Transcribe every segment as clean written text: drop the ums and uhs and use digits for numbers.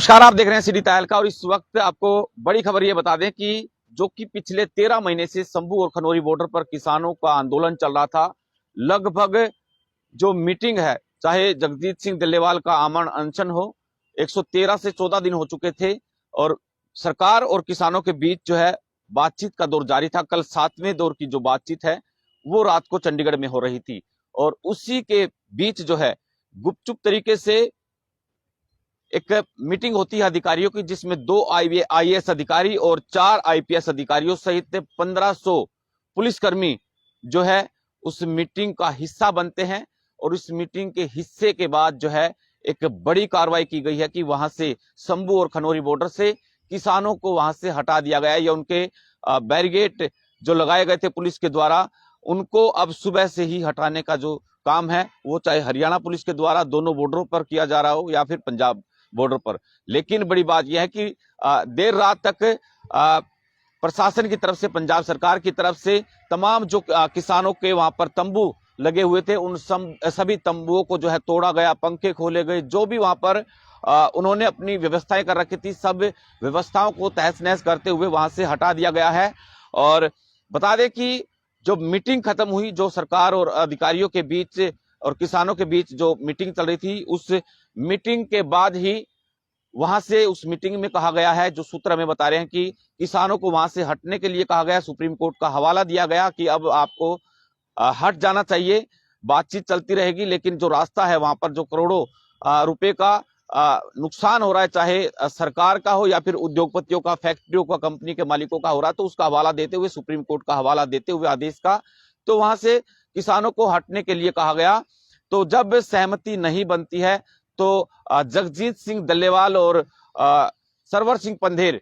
नमस्कार, आप देख रहे हैं सिटी तायल का। और इस वक्त आपको बड़ी खबर ये बता दें कि जो कि पिछले 13 महीने से शंभू और खनौरी बॉर्डर पर किसानों का आंदोलन चल रहा था। लगभग जो मीटिंग है, चाहे जगजीत सिंह डल्लेवाल का आमरण अनशन हो, 113 से 14 दिन हो चुके थे और सरकार और किसानों के बीच जो है बातचीत का दौर जारी था। कल 7वें दौर की जो बातचीत है वो रात को चंडीगढ़ में हो रही थी और उसी के बीच जो है गुपचुप तरीके से एक मीटिंग होती है अधिकारियों की, जिसमें 2 आईएएस अधिकारी और 4 आईपीएस अधिकारियों सहित 1500 पुलिसकर्मी जो है उस मीटिंग का हिस्सा बनते हैं। और इस मीटिंग के हिस्से के बाद जो है एक बड़ी कार्रवाई की गई है कि वहां से शंभू और खनौरी बॉर्डर से किसानों को वहां से हटा दिया गया है, या उनके बैरिगेट जो लगाए गए थे पुलिस के द्वारा, उनको अब सुबह से ही हटाने का जो काम है वो चाहे हरियाणा पुलिस के द्वारा दोनों बॉर्डरों पर किया जा रहा हो या फिर पंजाब बॉर्डर पर। लेकिन बड़ी बात यह है कि देर रात तक प्रशासन की तरफ से, पंजाब सरकार की तरफ से तमाम जो किसानों के वहां पर तंबू लगे हुए थे उन सभी तंबुओं को जो है तोड़ा गया, पंखे खोले गए, जो भी वहां पर उन्होंने अपनी व्यवस्थाएं कर रखी थी सब व्यवस्थाओं को तहस नहस करते हुए वहां से हटा दिया गया है। और बता दें कि जो मीटिंग खत्म हुई, जो सरकार और अधिकारियों के बीच और किसानों के बीच जो मीटिंग चल रही थी, उस मीटिंग के बाद ही वहां से उस मीटिंग में कहा गया है, जो सूत्र हमें बता रहे हैं कि किसानों को वहां से हटने के लिए कहा गया, सुप्रीम कोर्ट का हवाला दिया गया कि अब आपको हट जाना चाहिए, बातचीत चलती रहेगी। लेकिन जो रास्ता है वहां पर जो करोड़ों रुपए का नुकसान हो रहा है, चाहे सरकार का हो या फिर उद्योगपतियों का, फैक्ट्रियों का, कंपनी के मालिकों का हो रहा है, तो उसका हवाला देते हुए, सुप्रीम कोर्ट का हवाला देते हुए आदेश का, तो वहां से किसानों को हटने के लिए कहा गया। तो जब सहमति नहीं बनती है तो जगजीत सिंह डल्लेवाल और सरवर सिंह पंधेर,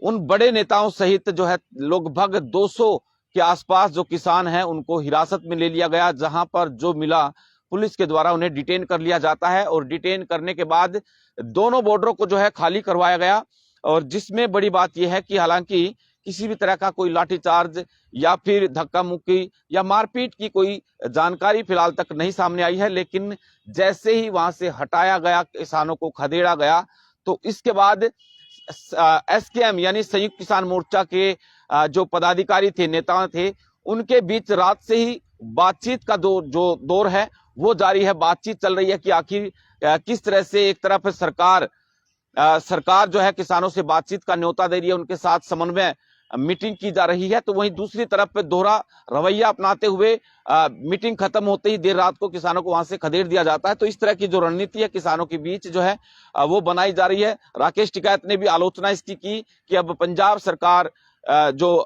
उन बड़े नेताओं सहित जो है लगभग 200 के आसपास जो किसान हैं उनको हिरासत में ले लिया गया, जहां पर जो मिला पुलिस के द्वारा उन्हें डिटेन कर लिया जाता है। और डिटेन करने के बाद दोनों बॉर्डरों को जो है खाली करवाया गया। और जिसमें बड़ी बात यह है कि हालांकि किसी भी तरह का कोई लाठीचार्ज या फिर धक्का मुक्की या मारपीट की कोई जानकारी फिलहाल तक नहीं सामने आई है, लेकिन जैसे ही वहां से हटाया गया, किसानों को खदेड़ा गया, तो इसके बाद एसकेएम यानी संयुक्त किसान मोर्चा के जो पदाधिकारी थे, नेता थे, उनके बीच रात से ही बातचीत का जो दौर है वो जारी है। बातचीत चल रही है कि आखिर किस तरह से एक तरफ सरकार जो है किसानों से बातचीत का न्योता दे रही है, उनके साथ समन्वय मीटिंग की जा रही है, तो वहीं दूसरी तरफ दोहरा रवैया अपनाते हुए मीटिंग खत्म होते ही देर रात को किसानों को वहां से खदेड़ दिया जाता है। तो इस तरह की जो रणनीति है किसानों के बीच जो है वो बनाई जा रही है। राकेश टिकैत ने भी आलोचना इसकी की कि अब पंजाब सरकार जो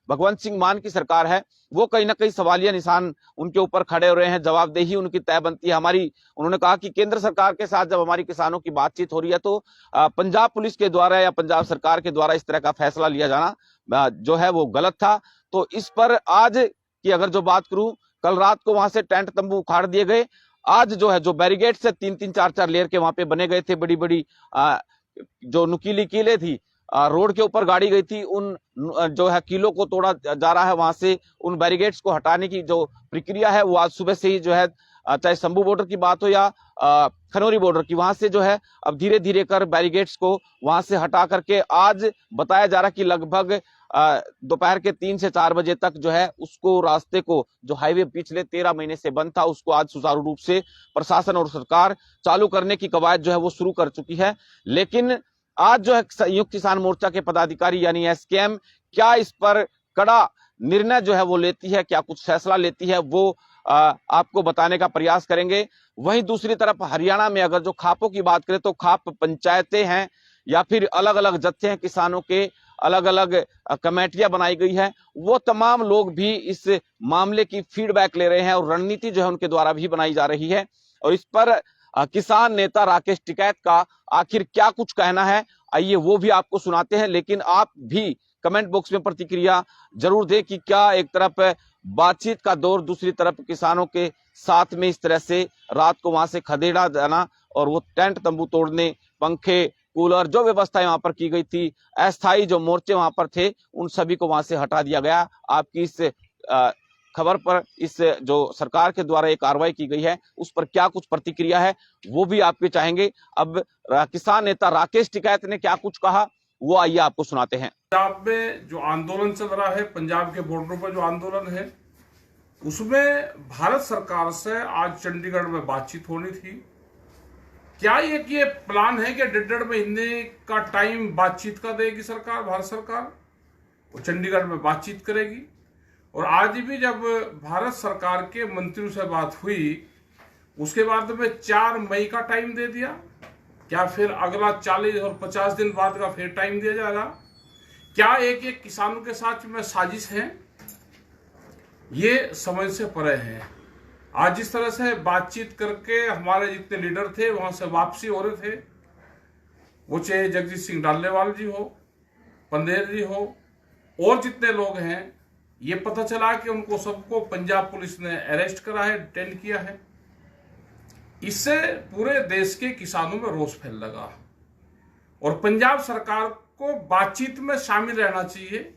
भगवंत सिंह मान की सरकार है वो कहीं ना कहीं सवालिया निशान उनके ऊपर खड़े हो रहे हैं, जवाबदेही उनकी तय बनती है हमारी। उन्होंने कहा कि केंद्र सरकार के साथ जब हमारी किसानों की बातचीत हो रही है तो पंजाब पुलिस के द्वारा या पंजाब सरकार के द्वारा इस तरह का फैसला लिया जाना जो है वो गलत था। तो इस पर आज की अगर जो बात करूं, कल रात को वहां से टेंट तंबू उखाड़ दिए गए। आज जो है जो बैरिगेड से 3-3, 4-4 लेयर के वहां पे बने गए थे, बड़ी बड़ी जो नुकीली कीले थी, रोड के ऊपर गाड़ी गई थी, उन जो है कीलों को तोड़ा जा रहा है। वहां से उन बैरिगेड्स को हटाने की जो प्रक्रिया है वो आज सुबह से ही जो है, चाहे शंभू बॉर्डर की बात हो या खनौरी बॉर्डर की, वहां से जो है अब धीरे धीरे कर बैरिगेड्स को वहां से हटा करके आज बताया जा रहा है कि लगभग दोपहर के 3 से 4 बजे तक जो है उसको, रास्ते को, जो हाईवे पिछले 13 महीने से बंद था, उसको आज सुचारू रूप से प्रशासन और सरकार चालू करने की कवायद जो है वो शुरू कर चुकी है। लेकिन आज जो है संयुक्त किसान मोर्चा के पदाधिकारी यानी एसकेएम क्या इस पर कड़ा निर्णय जो है वो लेती है, क्या कुछ फैसला लेती है, वो आपको बताने का प्रयास करेंगे। वहीं दूसरी तरफ हरियाणा में अगर जो खापों की बात करें तो खाप पंचायतें हैं या फिर अलग अलग जत्थे हैं किसानों के, अलग अलग कमेटियां बनाई गई है, वो तमाम लोग भी इस मामले की फीडबैक ले रहे हैं और रणनीति जो है उनके द्वारा भी बनाई जा रही है। और इस पर किसान नेता राकेश टिकैत का आखिर क्या कुछ कहना है, आइए वो भी आपको सुनाते हैं। लेकिन आप भी कमेंट बॉक्स में प्रतिक्रिया जरूर दें कि क्या एक तरफ बातचीत का दौर, दूसरी तरफ किसानों के साथ में इस तरह से रात को वहां से खदेड़ा जाना और वो टेंट तंबू तोड़ने, पंखे, कूलर, जो व्यवस्थाएं वहां पर की गई थी, अस्थायी जो मोर्चे वहां पर थे, उन सभी को वहां से हटा दिया गया। आपकी इस खबर पर इस जो सरकार के द्वारा ये कार्रवाई की गई है उस पर क्या कुछ प्रतिक्रिया है वो भी आपके चाहेंगे। अब किसान नेता राकेश टिकैत ने क्या कुछ कहा वो आइए आपको सुनाते हैं। पंजाब में जो आंदोलन चल रहा है, पंजाब के बॉर्डर पर जो आंदोलन है, उसमें भारत सरकार से आज चंडीगढ़ में बातचीत होनी थी। क्या ये प्लान है कि 1.5 महीने का टाइम बातचीत का देगी सरकार, भारत सरकार वो चंडीगढ़ में बातचीत करेगी। और आज भी जब भारत सरकार के मंत्रियों से बात हुई उसके बाद में 4 मई का टाइम दे दिया। क्या फिर अगला 40 और 50 दिन बाद का फिर टाइम दिया जाएगा? क्या एक किसानों के साथ में साजिश है? ये समझ से परे है। आज जिस तरह से बातचीत करके हमारे जितने लीडर थे वहां से वापसी हो रहे थे, वो चाहे जगजीत सिंह डाल्लेवाल जी हो, पंदेर जी हो और जितने लोग हैं, ये पता चला कि उनको सबको पंजाब पुलिस ने अरेस्ट करा है, डिटेन किया है। इससे पूरे देश के किसानों में रोष फैल लगा और पंजाब सरकार को बातचीत में शामिल रहना चाहिए।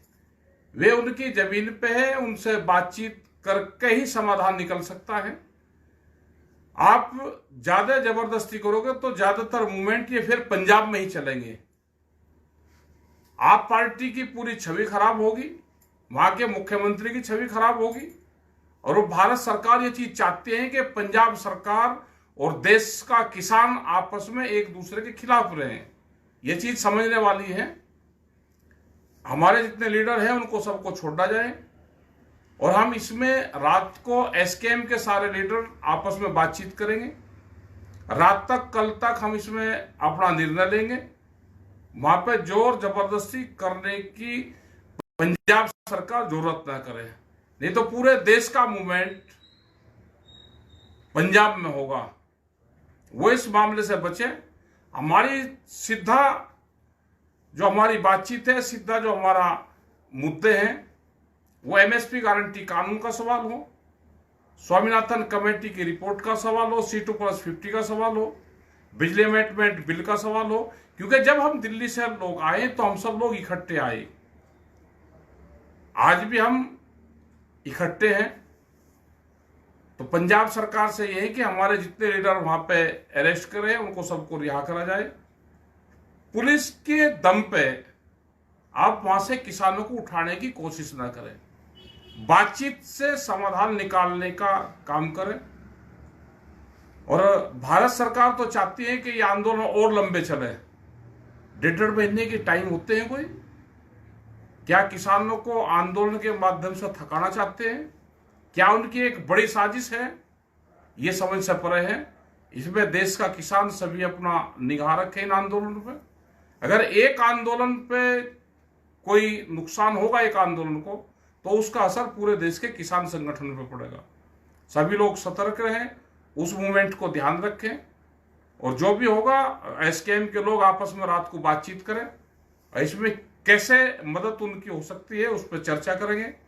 वे उनकी जमीन पे है, उनसे बातचीत करके ही समाधान निकल सकता है। आप ज्यादा जबरदस्ती करोगे तो ज्यादातर मूवमेंट ये फिर पंजाब में ही चलेंगे। आप पार्टी की पूरी छवि खराब होगी, वहां के मुख्यमंत्री की छवि खराब होगी और वो भारत सरकार ये चीज चाहती है कि पंजाब सरकार और देश का किसान आपस में एक दूसरे के खिलाफ रहे। ये चीज समझने वाली है। हमारे जितने लीडर हैं उनको सबको छोड़ा जाए और हम इसमें रात को एसकेएम के सारे लीडर आपस में बातचीत करेंगे। रात तक, कल तक हम इसमें अपना निर्णय लेंगे। वहां पे जोर जबरदस्ती करने की पंजाब सरकार जरूरत ना करे, नहीं तो पूरे देश का मूवमेंट पंजाब में होगा। वो इस मामले से बचे। हमारी सीधा जो हमारी बातचीत है, सीधा जो हमारा मुद्दे हैं, वो एमएसपी गारंटी कानून का सवाल हो, स्वामीनाथन कमेटी की रिपोर्ट का सवाल हो, C2+50 का सवाल हो, बिजली अमेंडमेंट बिल का सवाल हो। क्योंकि जब हम दिल्ली से लोग आए तो हम सब लोग इकट्ठे आए, आज भी हम इकट्ठे हैं। तो पंजाब सरकार से यह है कि हमारे जितने लीडर वहां पे अरेस्ट करे उनको सबको रिहा करा जाए। पुलिस के दम पे आप वहां से किसानों को उठाने की कोशिश ना करें, बातचीत से समाधान निकालने का काम करें। और भारत सरकार तो चाहती है कि ये आंदोलन और लंबे चले। 1.5 महीने के टाइम होते हैं कोई? क्या किसानों को आंदोलन के माध्यम से थकाना चाहते हैं? क्या उनकी एक बड़ी साजिश है? ये समझ से परे है। इसमें देश का किसान सभी अपना निगाह रखे इन आंदोलन पे। अगर एक आंदोलन पे कोई नुकसान होगा एक आंदोलन को, तो उसका असर पूरे देश के किसान संगठन पे पड़ेगा। सभी लोग सतर्क रहें, उस मूवमेंट को ध्यान रखें और जो भी होगा एसकेएम के लोग आपस में रात को बातचीत करें। इसमें कैसे मदद उनकी हो सकती है उस पर चर्चा करेंगे।